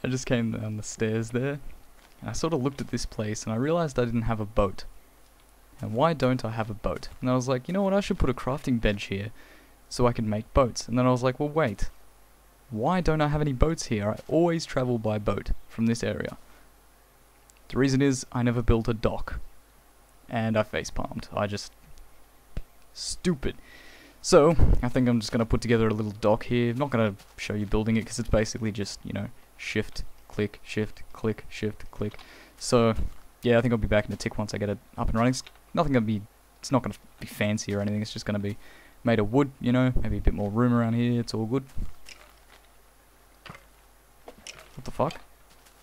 I just came down the stairs there, and I sort of looked at this place, and I realized I didn't have a boat. And why don't I have a boat? And I was like, you know what, I should put a crafting bench here, so I can make boats. And then I was like, well wait, why don't I have any boats here? I always travel by boat from this area. The reason is, I never built a dock. And I facepalmed. I just... Stupid. So, I think I'm just going to put together a little dock here. I'm not going to show you building it, because it's basically just, you know, shift, click, shift, click, shift, click. So, yeah, I think I'll be back in a tick once I get it up and running. It's not going to be fancy or anything, it's just going to be made of wood, you know, maybe a bit more room around here, it's all good. What the fuck?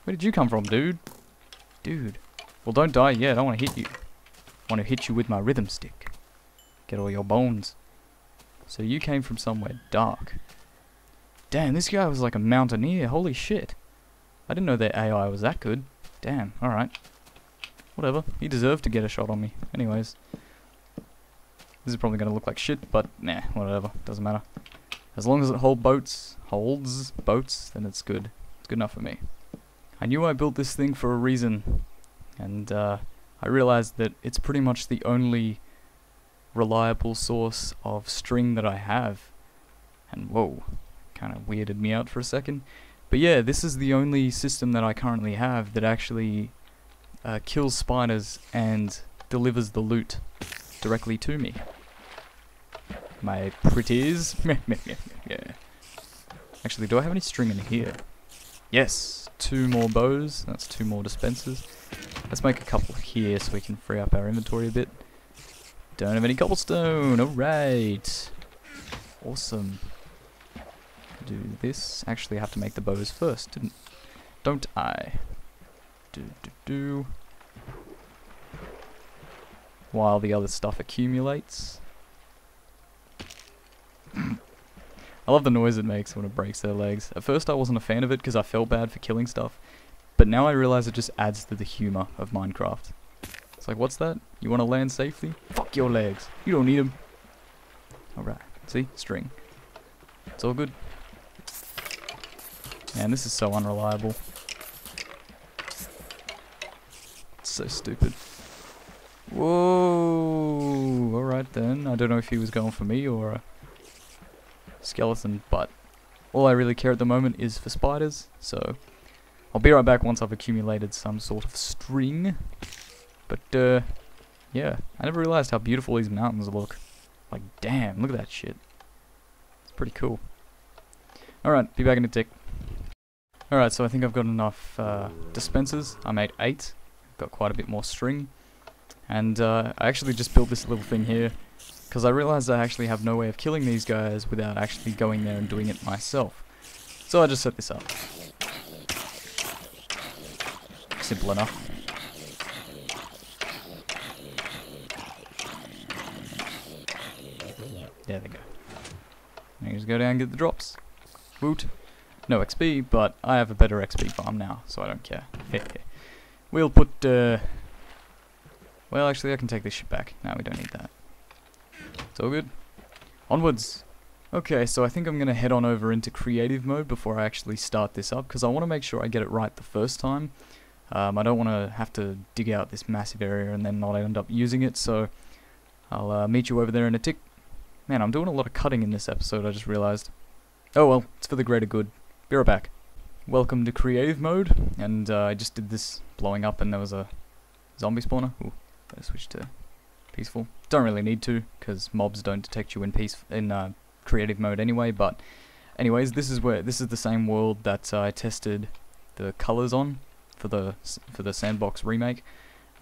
Where did you come from, dude? Dude. Well, don't die yet, I don't want to hit you. I want to hit you with my rhythm stick. Get all your bones. So you came from somewhere dark. Damn, this guy was like a mountaineer, holy shit. I didn't know their AI was that good. Damn, alright. Whatever, he deserved to get a shot on me. Anyways. This is probably going to look like shit, but nah, whatever, doesn't matter. As long as it holds boats, then it's good. It's good enough for me. I knew I built this thing for a reason, and I realized that it's pretty much the only reliable source of string that I have. And whoa, kind of weirded me out for a second. But yeah, this is the only system that I currently have that actually kills spiders and delivers the loot directly to me. My pretties. Yeah. Actually, do I have any string in here? Yes, 2 more bows. That's 2 more dispensers. Let's make a couple here so we can free up our inventory a bit. Don't have any cobblestone. Alright. Awesome. Do this. Actually, I have to make the bows first, don't I? While the other stuff accumulates. I love the noise it makes when it breaks their legs. At first I wasn't a fan of it because I felt bad for killing stuff, but now I realize it just adds to the humor of Minecraft. It's like, what's that? You want to land safely? Fuck your legs. You don't need them. Alright, see? String. It's all good. Man, this is so unreliable. It's so stupid. Whoa! Alright then, I don't know if he was going for me or a skeleton, but all I really care at the moment is for spiders, so I'll be right back once I've accumulated some sort of string. But yeah, I never realized how beautiful these mountains look. Like, damn, look at that shit. It's pretty cool. Alright, be back in a tick. Alright, so I think I've got enough dispensers. I made 8. Got quite a bit more string. And I actually just built this little thing here because I realized I actually have no way of killing these guys without actually going there and doing it myself. So I just set this up. Simple enough. There they go. Now you just go down and get the drops. Woot. No XP, but I have a better XP farm now, so I don't care. We'll put, well, actually, I can take this shit back. No, we don't need that. It's all good. Onwards. Okay, so I think I'm going to head on over into creative mode before I actually start this up, because I want to make sure I get it right the first time. I don't want to have to dig out this massive area and then not end up using it, so I'll meet you over there in a tick. Man, I'm doing a lot of cutting in this episode, I just realized. Oh well, it's for the greater good. Be right back. Welcome to creative mode, and I just did this blowing up and there was a zombie spawner. Ooh, better switch to peaceful. Don't really need to, because mobs don't detect you in creative mode anyway, but anyways, this is the same world that I tested the colors on for the Sandbox remake,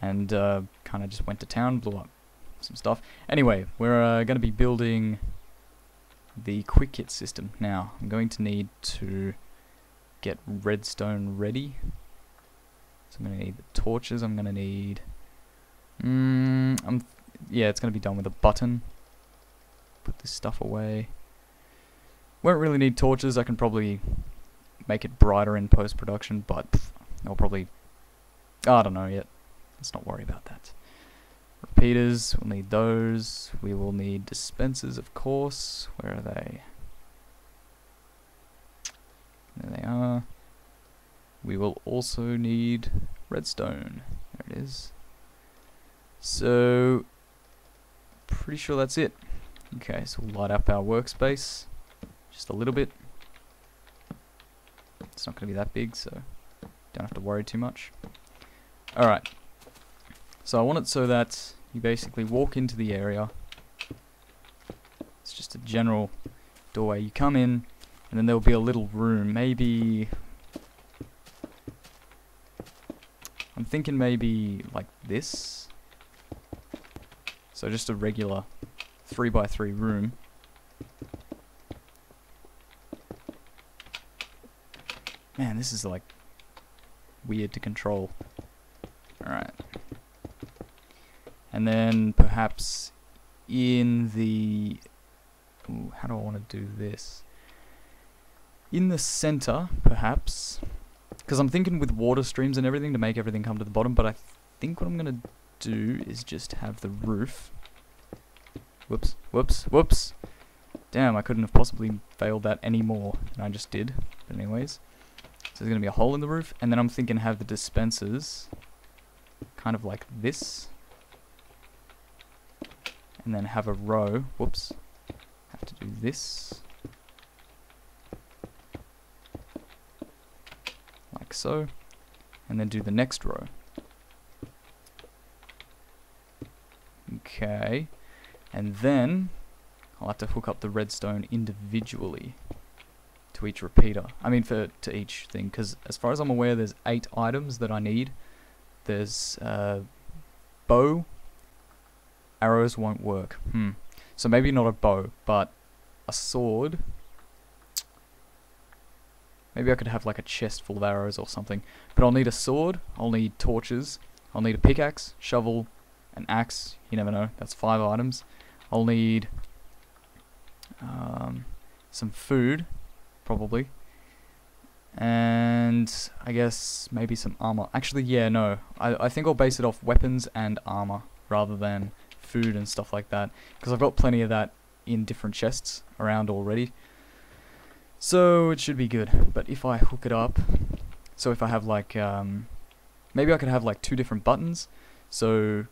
and kind of just went to town, blew up some stuff. Anyway, we're going to be building the quick hit system. Now, I'm going to need to get redstone ready. So I'm going to need the torches, I'm going to need... yeah, it's going to be done with a button. Put this stuff away. Won't really need torches, I can probably make it brighter in post-production, but I'll probably... I don't know yet. Let's not worry about that. Repeaters, we'll need those. We will need dispensers, of course. Where are they? There they are. we will also need redstone. There it is. So, pretty sure that's it. Okay, so we'll light up our workspace just a little bit. It's not going to be that big, so don't have to worry too much. Alright, so I want it so that you basically walk into the area. It's just a general doorway. You come in, and then there'll be a little room. Maybe... I'm thinking maybe like this. So just a regular 3x3 room. Man, this is like weird to control. Alright. And then perhaps in the... Ooh, how do I want to do this? In the center, perhaps. Because I'm thinking with water streams and everything to make everything come to the bottom, but I think what I'm going to do is just have the roof. Whoops, whoops, whoops. Damn, I couldn't have possibly failed that any more than I just did. But anyways. So there's going to be a hole in the roof, and then I'm thinking have the dispensers kind of like this. And then have a row. Whoops. Have to do this. Like so. And then do the next row. Okay. And then I'll have to hook up the redstone individually to each repeater. I mean to each thing, because as far as I'm aware there's 8 items that I need. There's bow. Arrows won't work. So maybe not a bow, but a sword. Maybe I could have like a chest full of arrows or something. But I'll need a sword, I'll need torches, I'll need a pickaxe, shovel, an axe, you never know, that's 5 items. I'll need some food, probably. And I guess maybe some armor. Actually, yeah, no. I think I'll base it off weapons and armor rather than food and stuff like that. Because I've got plenty of that in different chests around already. So it should be good. But if I hook it up, so if I have like, maybe I could have like 2 different buttons. So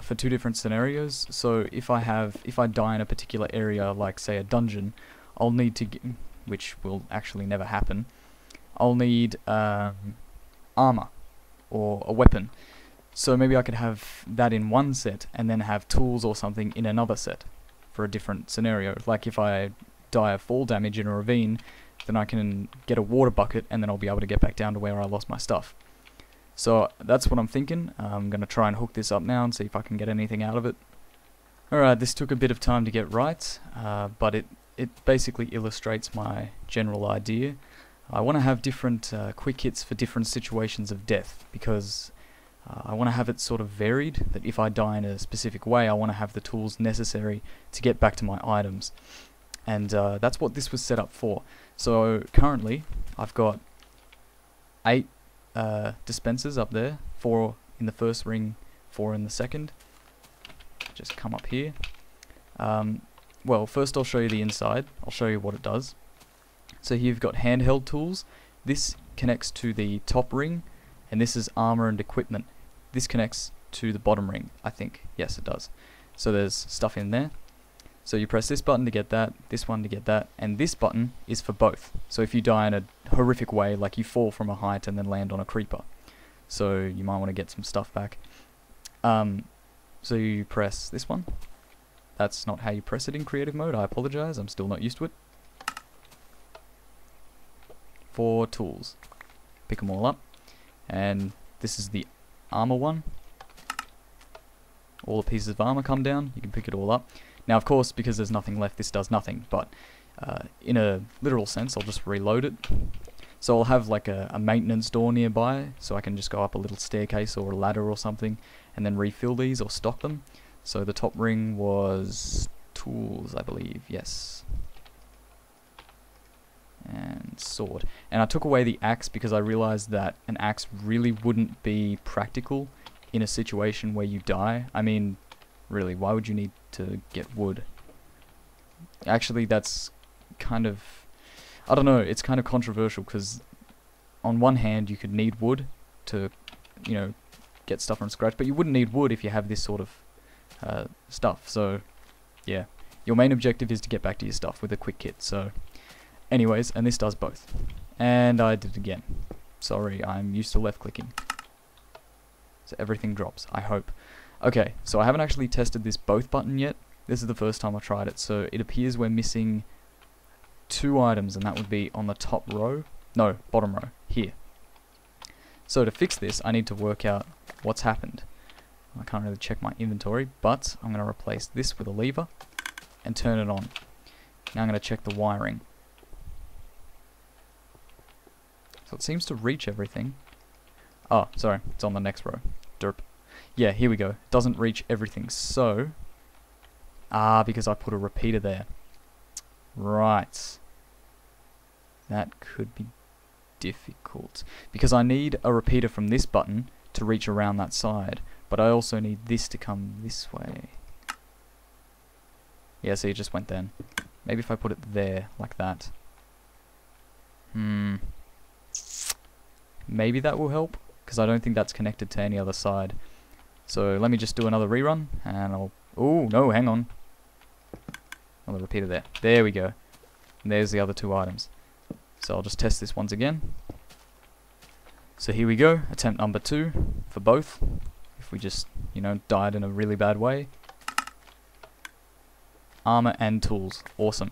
for 2 different scenarios. So if I die in a particular area, like say a dungeon, I'll need to get, which will actually never happen, I'll need armor or a weapon. So maybe I could have that in one set and then have tools or something in another set for a different scenario. Like if I die of fall damage in a ravine, then I can get a water bucket and then I'll be able to get back down to where I lost my stuff. So that's what I'm thinking. I'm going to try and hook this up now and see if I can get anything out of it. Alright, this took a bit of time to get right, but it basically illustrates my general idea. I want to have different quick hits for different situations of death, because I want to have it sort of varied, that if I die in a specific way, I want to have the tools necessary to get back to my items. And that's what this was set up for. So currently, I've got 8 dispensers up there, 4 in the first ring, 4 in the second. Just come up here. Well, first I'll show you the inside. I'll show you what it does. So here you've got handheld tools. This connects to the top ring, and this is armor and equipment. This connects to the bottom ring, I think. Yes, it does. So there's stuff in there. So you press this button to get that, this one to get that, and this button is for both. So if you die in a horrific way, like you fall from a height and then land on a creeper, so you might want to get some stuff back. So you press this one. That's not how you press it in creative mode, I apologize, I'm still not used to it. 4 tools. Pick them all up. And this is the armor one. All the pieces of armor come down, you can pick it all up. Now of course, because there's nothing left, this does nothing, but in a literal sense, I'll just reload it. So I'll have like a maintenance door nearby, so I can just go up a little staircase or a ladder or something, and then refill these or stock them. So the top ring was tools, I believe, yes. And sword. And I took away the axe because I realized that an axe really wouldn't be practical in a situation where you die. I mean, really, why would you need to get wood? Actually, that's kind of... I don't know, it's kind of controversial because on one hand, you could need wood to, you know, get stuff from scratch, but you wouldn't need wood if you have this sort of stuff. So, yeah, your main objective is to get back to your stuff with a quick kit. So, anyways, and this does both. And I did it again. Sorry, I'm used to left clicking. So everything drops, I hope. Okay, so I haven't actually tested this both button yet. This is the first time I tried it, so it appears we're missing 2 items, and that would be on the top row. No, bottom row, here. So to fix this, I need to work out what's happened. I can't really check my inventory, but I'm going to replace this with a lever and turn it on. Now I'm going to check the wiring. So it seems to reach everything. Oh, sorry, it's on the next row. Derp. Yeah, here we go. It doesn't reach everything, so... because I put a repeater there. Right. That could be difficult. Because I need a repeater from this button to reach around that side. But I also need this to come this way. Yeah, see, it just went then. Maybe if I put it there, like that. Maybe that will help, because I don't think that's connected to any other side. So let me just do another rerun, and I'll... Oh, no, hang on. Another repeater there. There we go. And there's the other 2 items. So I'll just test this once again. So here we go, attempt number 2 for both. If we just, you know, died in a really bad way. Armor and tools. Awesome.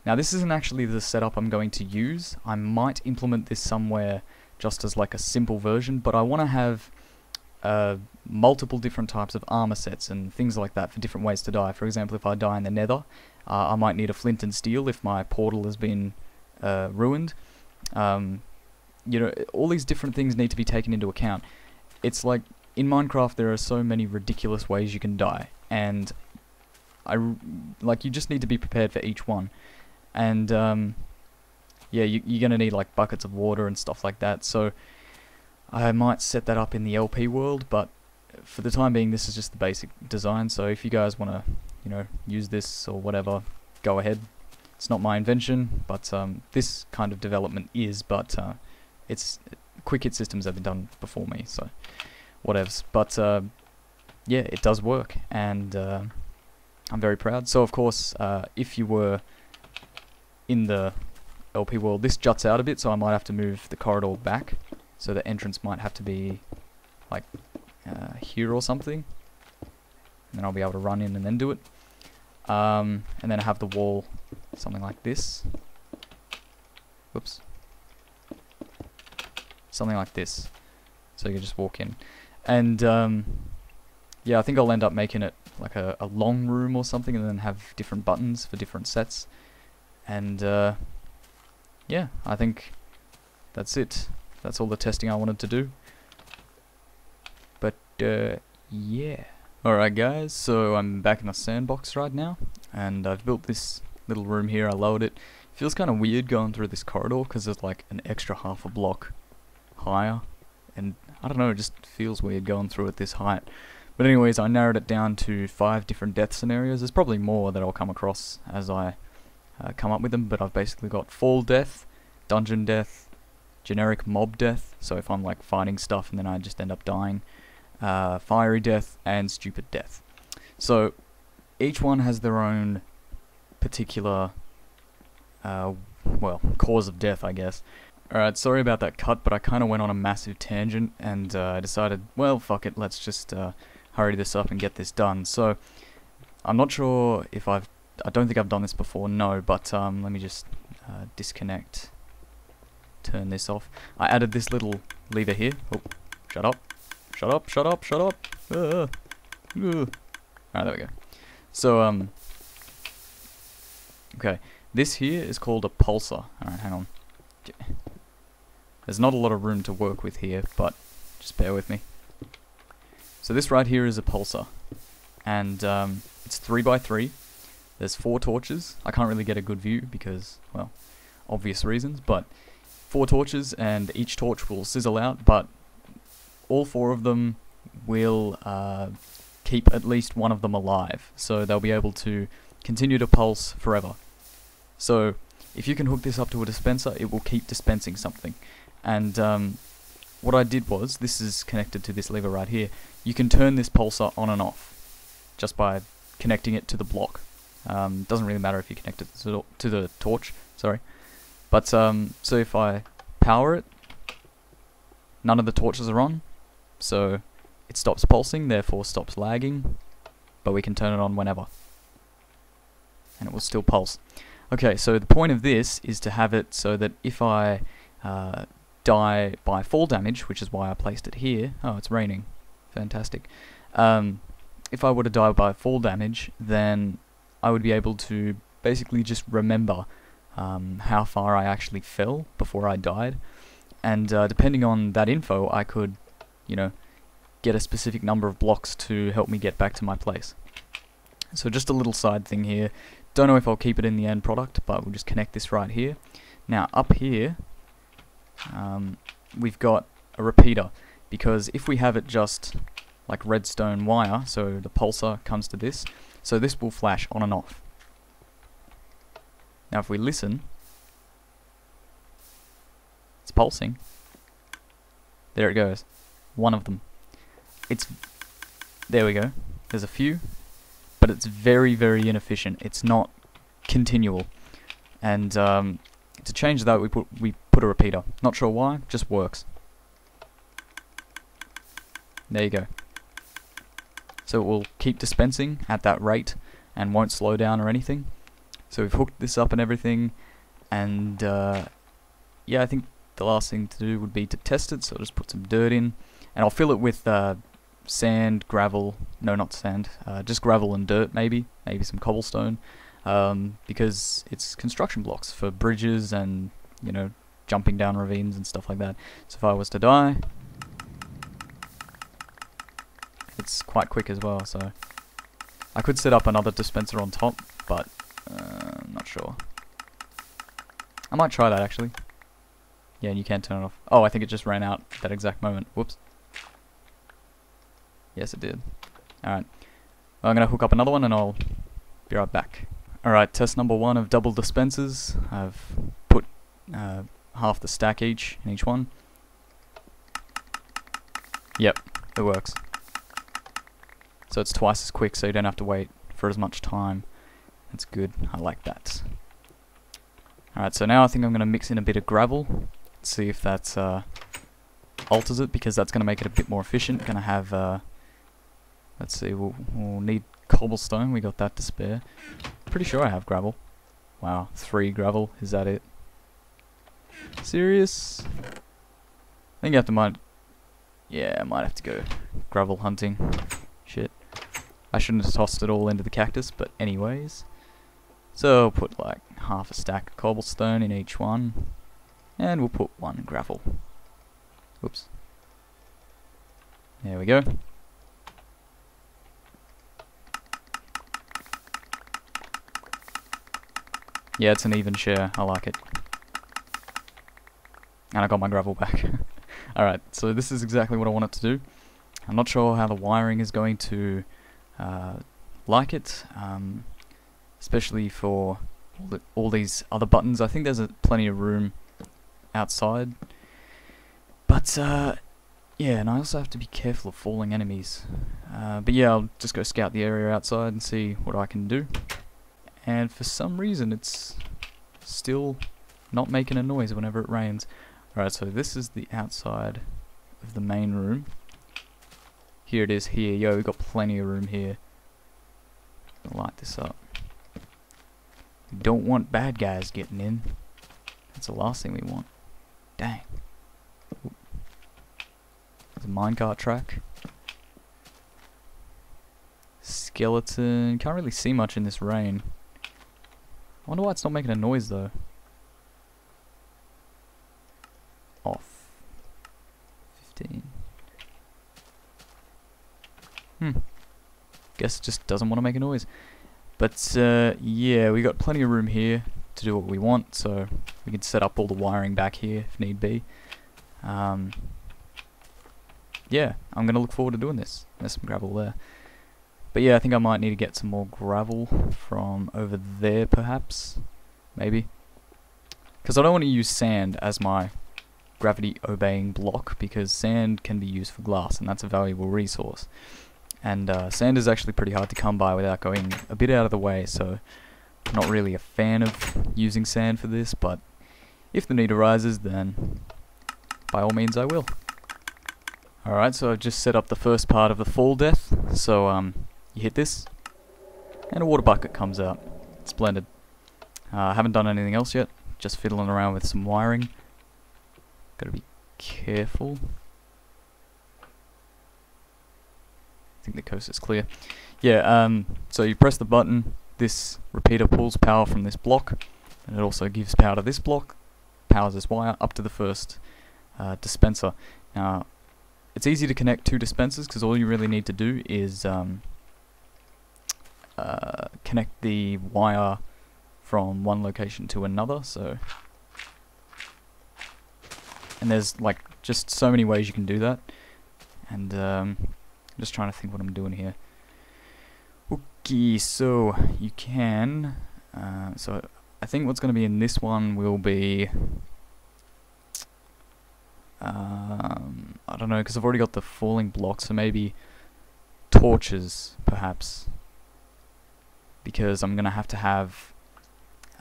Now this isn't actually the setup I'm going to use. I might implement this somewhere just as like a simple version, but I want to have multiple different types of armor sets and things like that for different ways to die. For example, if I die in the nether, I might need a flint and steel if my portal has been ruined. You know, all these different things need to be taken into account. It's like, in Minecraft there are so many ridiculous ways you can die, and you just need to be prepared for each one. And yeah, you're gonna need like buckets of water and stuff like that, so I might set that up in the LP world, but for the time being this is just the basic design. So if you guys want to, you know, use this or whatever, go ahead. It's not my invention, but this kind of development is, but it's quick hit systems have been done before me, so whatevs. But yeah, it does work, and I'm very proud. So of course, if you were in the LP world, this juts out a bit, so I might have to move the corridor back, so the entrance might have to be like here or something, and then I'll be able to run in and then do it. And then I have the wall something like this. Whoops. Something like this, so you can just walk in. And yeah, I think I'll end up making it like a long room or something, and then have different buttons for different sets. And yeah, I think that's it. That's all the testing I wanted to do. But yeah. Alright guys, so I'm back in the sandbox right now, and I've built this little room here. I lowered it. It feels kind of weird going through this corridor because there's like an extra half a block higher, and I don't know, it just feels weird going through at this height. But anyways, I narrowed it down to 5 different death scenarios. There's probably more that I'll come across as I come up with them, but I've basically got fall death, dungeon death, generic mob death, so if I'm like fighting stuff and then I just end up dying, fiery death, and stupid death. So each one has their own particular well, cause of death, I guess. Alright, sorry about that cut, but I kind of went on a massive tangent, and I decided, well, fuck it, let's just hurry this up and get this done. So I'm not sure if I don't think I've done this before, no, but let me just disconnect, turn this off. I added this little lever here. Oh, shut up. Shut up, shut up, shut up. Alright, there we go. So, okay, this here is called a pulsar. Alright, hang on. There's not a lot of room to work with here, but just bear with me. So this right here is a pulsar, and it's 3x3. There's 4 torches. I can't really get a good view because, well, obvious reasons, but 4 torches, and each torch will sizzle out, but all 4 of them will keep at least one of them alive, so they'll be able to continue to pulse forever. So if you can hook this up to a dispenser, it will keep dispensing something. And what I did was, this is connected to this lever right here. You can turn this pulsar on and off just by connecting it to the block. Doesn't really matter if you connect it to the torch, sorry. But so if I power it, none of the torches are on, so it stops pulsing, therefore stops lagging, but we can turn it on whenever, and it will still pulse. Okay, so the point of this is to have it so that if I die by fall damage, which is why I placed it here. Oh, it's raining. Fantastic. If I were to die by fall damage, then I would be able to basically just remember how far I actually fell before I died. And depending on that info, I could, you know, get a specific number of blocks to help me get back to my place. So just a little side thing here. Don't know if I'll keep it in the end product, but we'll just connect this right here. Now up here, we've got a repeater, because if we have it just like redstone wire, so the pulsar comes to this, so this will flash on and off. Now if we listen, it's pulsing. There it goes. One of them. There we go. There's a few, but it's very, very inefficient. It's not continual. And to change that, we put a repeater. Not sure why, just works. There you go. So it will keep dispensing at that rate and won't slow down or anything. So we've hooked this up and everything, and yeah, I think the last thing to do would be to test it. So I'll just put some dirt in, and I'll fill it with sand, gravel, no, not sand, just gravel and dirt, maybe some cobblestone, because it's construction blocks for bridges and, you know, jumping down ravines and stuff like that. So if I was to die, it's quite quick as well, so I could set up another dispenser on top, but I'm not sure. I might try that actually. Yeah, and you can turn it off. Oh, I think it just ran out at that exact moment. Whoops. Yes, it did. Alright. Well, I'm going to hook up another one and I'll be right back. Alright, test number 1 of double dispensers. I've put half the stack each in each one. Yep, it works. So it's twice as quick, so you don't have to wait for as much time. That's good. I like that. Alright, so now I think I'm going to mix in a bit of gravel. See if that alters it, because that's going to make it a bit more efficient. Going to have, let's see, we'll need cobblestone. We got that to spare. Pretty sure I have gravel. Wow, 3 gravel. Is that it? Serious? I think you have to yeah, I might have to go gravel hunting. Shit. I shouldn't have tossed it all into the cactus, but anyways. So I'll put like half a stack of cobblestone in each one. And we'll put 1 gravel. Oops. There we go. Yeah, it's an even share. I like it. And I got my gravel back. Alright, so this is exactly what I want it to do. I'm not sure how the wiring is going to like it, especially for all these other buttons. I think there's plenty of room outside. But, yeah, and I also have to be careful of falling enemies. But yeah, I'll just go scout the area outside and see what I can do. And for some reason, it's still not making a noise whenever it rains. Alright, so this is the outside of the main room. Here it is here. Yo, we've got plenty of room here. I'll light this up. We don't want bad guys getting in. That's the last thing we want. Dang. Oop. There's a minecart track. Skeleton. Can't really see much in this rain. I wonder why it's not making a noise though. Off. 15. Guess it just doesn't want to make a noise. But yeah, we got plenty of room here to do what we want, so we can set up all the wiring back here if need be. Yeah, I'm gonna look forward to doing this. There's some gravel there. But yeah, I think I might need to get some more gravel from over there, perhaps. Maybe. Because I don't want to use sand as my gravity obeying block, because sand can be used for glass, and that's a valuable resource. And sand is actually pretty hard to come by without going a bit out of the way, so I'm not really a fan of using sand for this, but if the need arises, then by all means I will. Alright, so I've just set up the first part of the fall death, so you hit this, and a water bucket comes out. Splendid. I haven't done anything else yet, just fiddling around with some wiring. Gotta be careful. I think the coast is clear. Yeah, so you press the button, this repeater pulls power from this block, and it also gives power to this block, powers this wire up to the first dispenser. Now, it's easy to connect two dispensers because all you really need to do is connect the wire from one location to another. So, and there's like just so many ways you can do that, and I'm just trying to think what I'm doing here. Okay, so you can. So I think what's going to be in this one will be. I don't know, because I've already got the falling block, so maybe torches, perhaps. Because I'm going to have.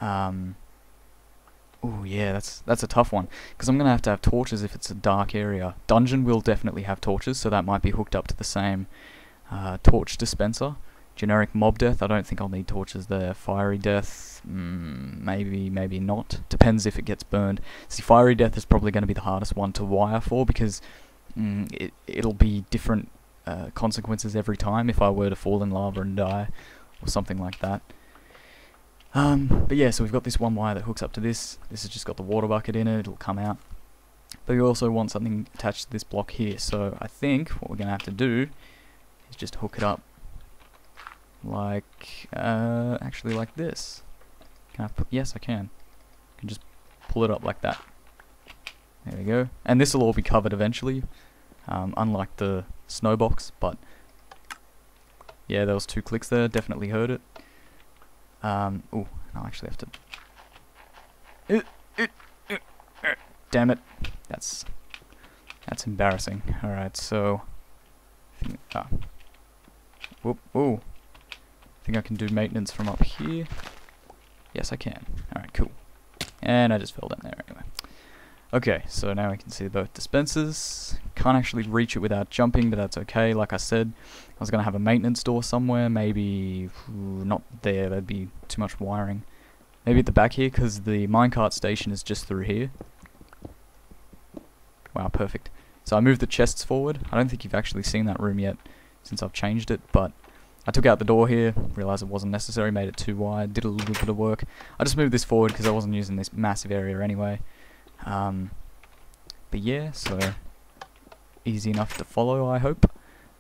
Oh yeah, that's a tough one, because I'm going to have torches if it's a dark area. Dungeon will definitely have torches, so that might be hooked up to the same torch dispenser. Generic mob death, I don't think I'll need torches there. Fiery death, maybe, maybe not. Depends if it gets burned. See, fiery death is probably going to be the hardest one to wire for, because it'll be different consequences every time if I were to fall in lava and die, or something like that. But yeah, so we've got this one wire that hooks up to this. This has just got the water bucket in it, it'll come out. But we also want something attached to this block here, so I think what we're going to have to do is just hook it up like, actually like this. Can I put, yes I can. I can just pull it up like that. There we go. And this will all be covered eventually, unlike the snow box, but yeah, there was 2 clicks there, definitely heard it. Oh, I'll actually have to... Damn it. That's embarrassing. Alright, so... Whoop, ooh. I think I can do maintenance from up here. Yes, I can. Alright, cool. And I just fell down there anyway. Okay, so now we can see both dispensers. Can't actually reach it without jumping, but that's okay. Like I said, I was going to have a maintenance door somewhere. Maybe not there, that'd be too much wiring. Maybe at the back here, because the minecart station is just through here. Wow, perfect. So I moved the chests forward. I don't think you've actually seen that room yet since I've changed it, but I took out the door here, realised it wasn't necessary, made it too wide, did a little bit of work. I just moved this forward because I wasn't using this massive area anyway. But yeah, so easy enough to follow, I hope.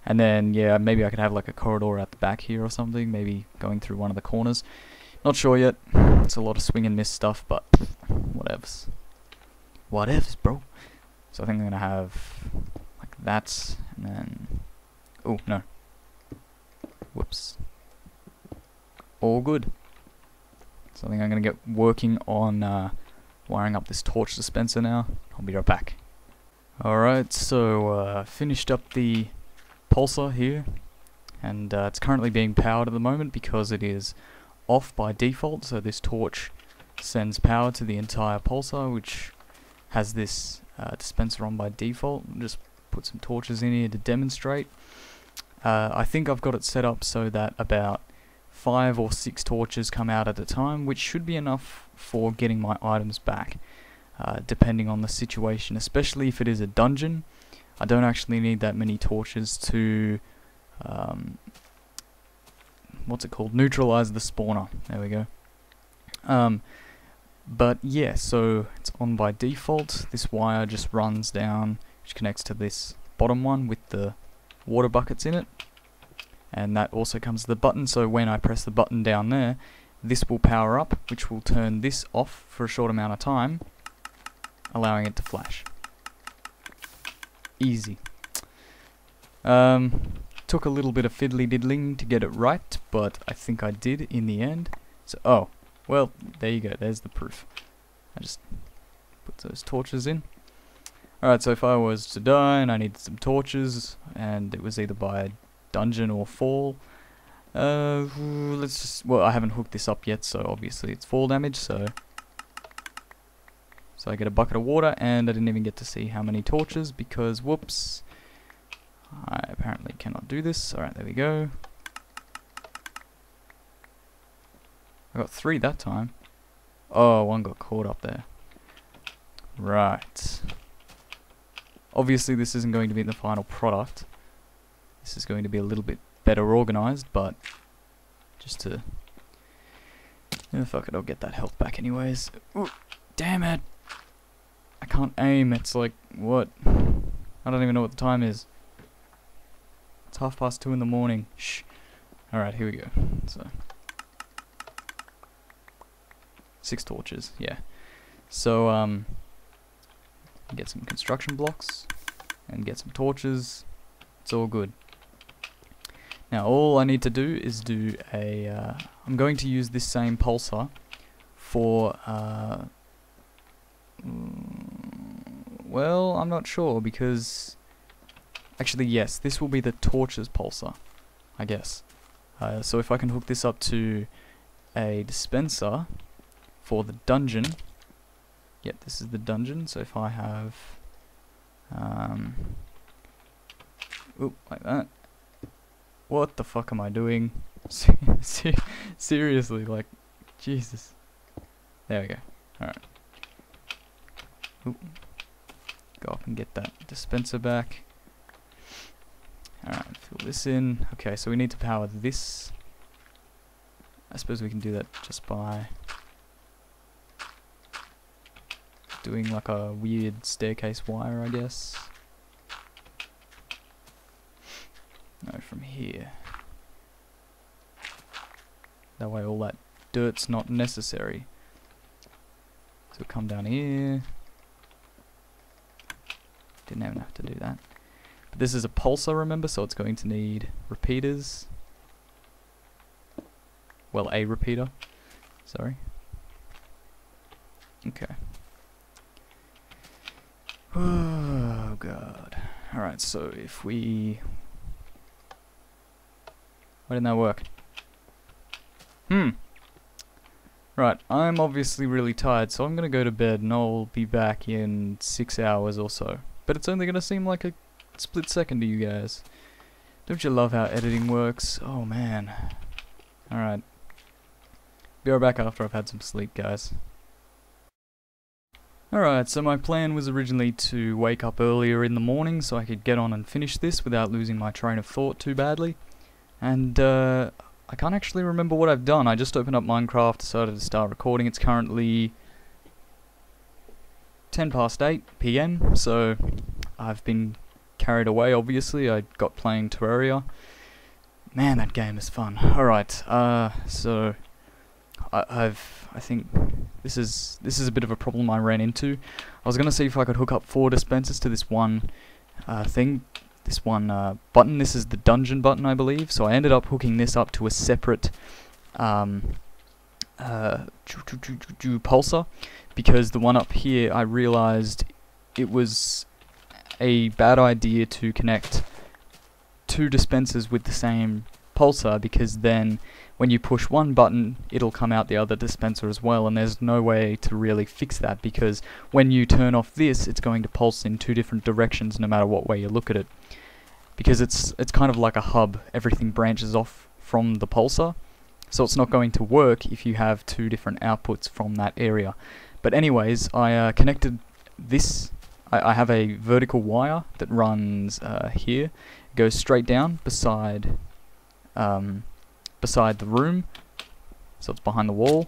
And then, yeah, maybe I could have like a corridor at the back here or something, maybe going through one of the corners. Not sure yet. It's a lot of swing and miss stuff, but whatevs. Whatevs, bro. So I think I'm gonna have like that, and then... Oh, no. Whoops. All good. So I think I'm going to get working on wiring up this torch dispenser now. I'll be right back. Alright, so finished up the pulsar here, and it's currently being powered at the moment because it is off by default, so this torch sends power to the entire pulsar, which has this dispenser on by default. I'll just put some torches in here to demonstrate. I think I've got it set up so that about 5 or 6 torches come out at a time, which should be enough for getting my items back, depending on the situation, especially if it is a dungeon. I don't actually need that many torches to, what's it called, neutralize the spawner. There we go. But yeah, so it's on by default. This wire just runs down, which connects to this bottom one with the water buckets in it, and that also comes to the button. So when I press the button down there, this will power up, which will turn this off for a short amount of time, allowing it to flash. Easy. Took a little bit of fiddly diddling to get it right, but I think I did in the end. So, oh, well, there you go, there's the proof. I just put those torches in. Alright, so if I was to die and I needed some torches, and it was either by dungeon or fall, let's just, well, I haven't hooked this up yet, so obviously it's fall damage, so I get a bucket of water, and I didn't even get to see how many torches, because, whoops, I apparently cannot do this. Alright, there we go. I got 3 that time. Oh, one got caught up there. Right. Obviously this isn't going to be the final product. This is going to be a little bit better organized, but just to... yeah, fuck it, I'll get that health back anyways. Ooh, damn it! I can't aim, it's like, what? I don't even know what the time is. It's 2:30 in the morning. Shh. Alright, here we go. So 6 torches, yeah. So, get some construction blocks and get some torches. It's all good. Now all I need to do is do a I'm going to use this same pulsar for well, I'm not sure, because actually yes, this will be the torches pulsar, I guess. So if I can hook this up to a dispenser for the dungeon. Yep, this is the dungeon, so if I have oop, like that. What the fuck am I doing? Seriously, like, Jesus. There we go. Alright. Oop. Go up and get that dispenser back. Alright, fill this in. Okay, so we need to power this. I suppose we can do that just by doing like a weird staircase wire, I guess. No, from here. That way all that dirt's not necessary. So come down here. Didn't even have to do that. But this is a pulsar, remember, so it's going to need repeaters. Well, a repeater. Sorry. Okay. Oh god. Alright, so if we... why didn't that work? Right, I'm obviously really tired, so I'm gonna go to bed and I'll be back in 6 hours or so. But it's only gonna seem like a split second to you guys. Don't you love how editing works? Oh man. Alright. Be right back after I've had some sleep, guys. Alright, so my plan was originally to wake up earlier in the morning so I could get on and finish this without losing my train of thought too badly. And I can't actually remember what I've done. I just opened up Minecraft, decided to start recording. It's currently 10:08 PM, so I've been carried away, obviously. I got playing Terraria. Man, that game is fun. Alright, so I think this is a bit of a problem I ran into. I was gonna see if I could hook up 4 dispensers to this one thing, this one button. This is the dungeon button, I believe. So I ended up hooking this up to a separate pulsar, because the one up here, I realized it was a bad idea to connect 2 dispensers with the same pulsar, because then when you push one button it'll come out the other dispenser as well, and there's no way to really fix that, because when you turn off this it's going to pulse in 2 different directions no matter what way you look at it, because it's kind of like a hub. Everything branches off from the pulsar, so it's not going to work if you have 2 different outputs from that area. But anyways, I connected this. I have a vertical wire that runs here, goes straight down beside the room, so it's behind the wall,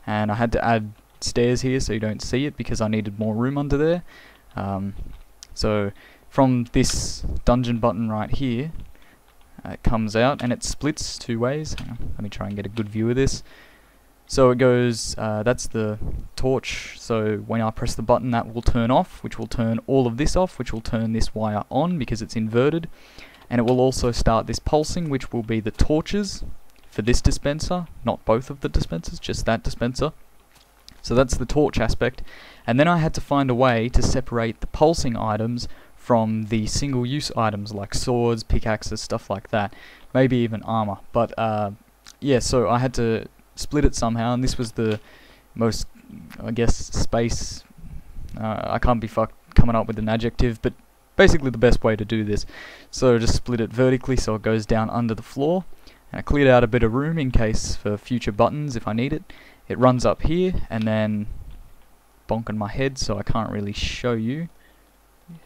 and I had to add stairs here so you don't see it because I needed more room under there. So from this dungeon button right here, it comes out and it splits 2 ways. Hang on, let me try and get a good view of this. So it goes, that's the torch, so when I press the button that will turn off, which will turn all of this off, which will turn this wire on because it's inverted, and it will also start this pulsing, which will be the torches for this dispenser, not both of the dispensers, just that dispenser. So that's the torch aspect. And then I had to find a way to separate the pulsing items from the single-use items like swords, pickaxes, stuff like that. Maybe even armor. But yeah, so I had to split it somehow, and this was the most, I guess, space... I can't be coming up with an adjective, but basically the best way to do this. So just split it vertically so it goes down under the floor. And I cleared out a bit of room in case for future buttons if I need it. It runs up here, and then bonking my head so I can't really show you.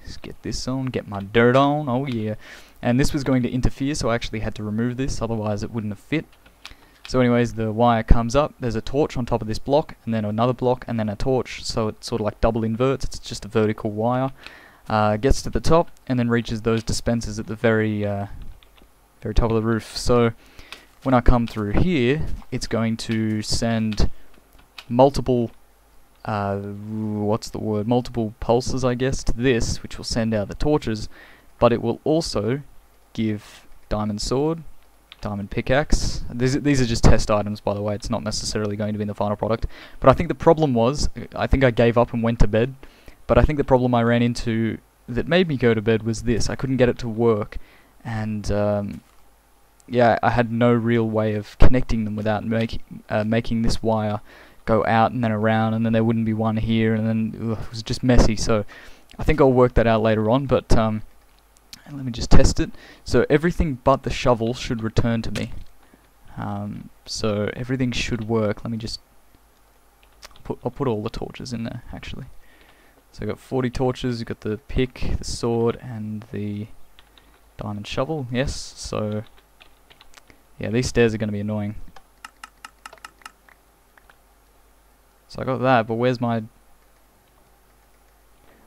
Just get this on, get my dirt on, oh yeah. And this was going to interfere, so I actually had to remove this, otherwise it wouldn't have fit. So anyways, the wire comes up, there's a torch on top of this block, and then another block, and then a torch, so it sort of like double inverts, it's just a vertical wire. Gets to the top, and then reaches those dispensers at the very top of the roof. So when I come through here, it's going to send multiple multiple pulses, I guess, to this, which will send out the torches, but it will also give diamond sword, diamond pickaxe. These are just test items, by the way, it's not necessarily going to be in the final product. But I think the problem was, I think I gave up and went to bed, but I think the problem I ran into that made me go to bed was this: I couldn't get it to work, and yeah, I had no real way of connecting them without making this wire go out and then around, and then there wouldn't be one here, and then it was just messy. So I think I'll work that out later on, but let me just test it. So everything but the shovel should return to me. So everything should work. Let me just I'll put all the torches in there actually. So I got 40 torches, you got the pick, the sword, and the diamond shovel. Yes, so yeah, these stairs are going to be annoying. So I got that, but where's my...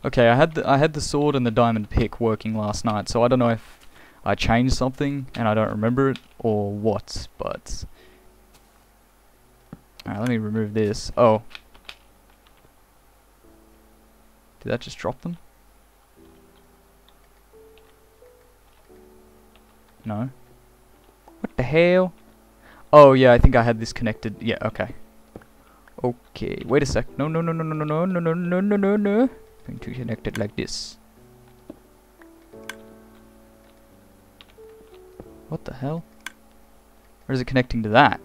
Okay, I had the sword and the diamond pick working last night, so I don't know if I changed something and I don't remember it or what, but... Alright, let me remove this. Oh. Did that just drop them? No. What the hell? Oh yeah, I think I had this connected. Yeah, okay. Okay, wait a sec. No. I'm going to connect it like this. What the hell? Or is it connecting to that?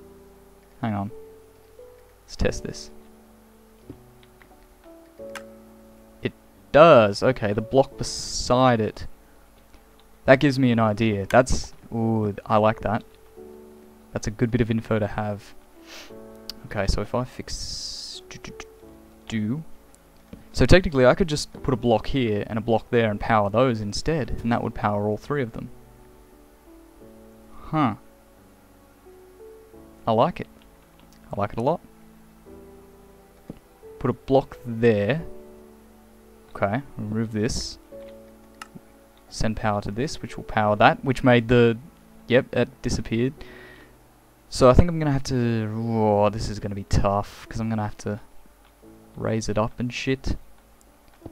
Hang on. Let's test this. It does. Okay, the block beside it. That gives me an idea. That's... Ooh, I like that. That's a good bit of info to have. Okay, so if I fix... So technically I could just put a block here and a block there and power those instead, and that would power all three of them. Huh. I like it. I like it a lot. Put a block there. Okay, remove this. Send power to this, which will power that, which made the... Yep, that disappeared. So I think I'm going to have to... Oh, this is going to be tough, because I'm going to have to raise it up and shit.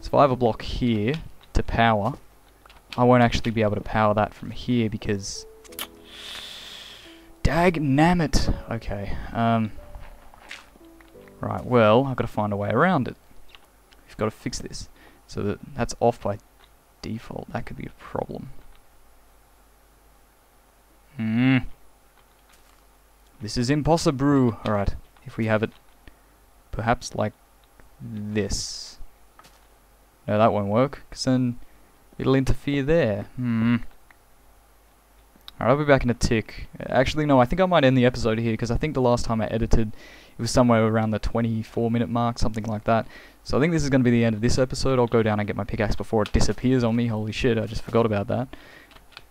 So if I have a block here to power, I won't actually be able to power that from here, because... Dag-nammit! Okay, right, well, I've got to find a way around it. I've got to fix this. So that's off by default. That could be a problem. This is impossible. Alright, if we have it perhaps like this. No, that won't work, because then it'll interfere there. Alright, I'll be back in a tick. Actually, no, I think I might end the episode here, because I think the last time I edited, it was somewhere around the 24-minute mark, something like that. So I think this is going to be the end of this episode. I'll go down and get my pickaxe before it disappears on me. Holy shit, I just forgot about that.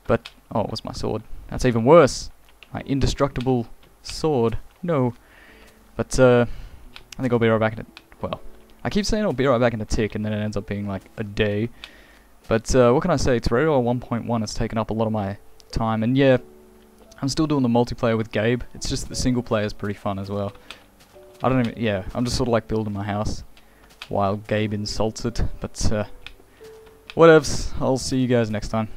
But, oh, it was my sword. That's even worse. My indestructible sword. No. But, I think I'll be right back in a... Well, I keep saying I'll be right back in a tick, and then it ends up being like a day. But, what can I say? Terraria 1.1 has taken up a lot of my time, and yeah, I'm still doing the multiplayer with Gabe. It's just the single player is pretty fun as well. I don't even... Yeah, I'm just sort of like building my house while Gabe insults it. But, whatevs. I'll see you guys next time.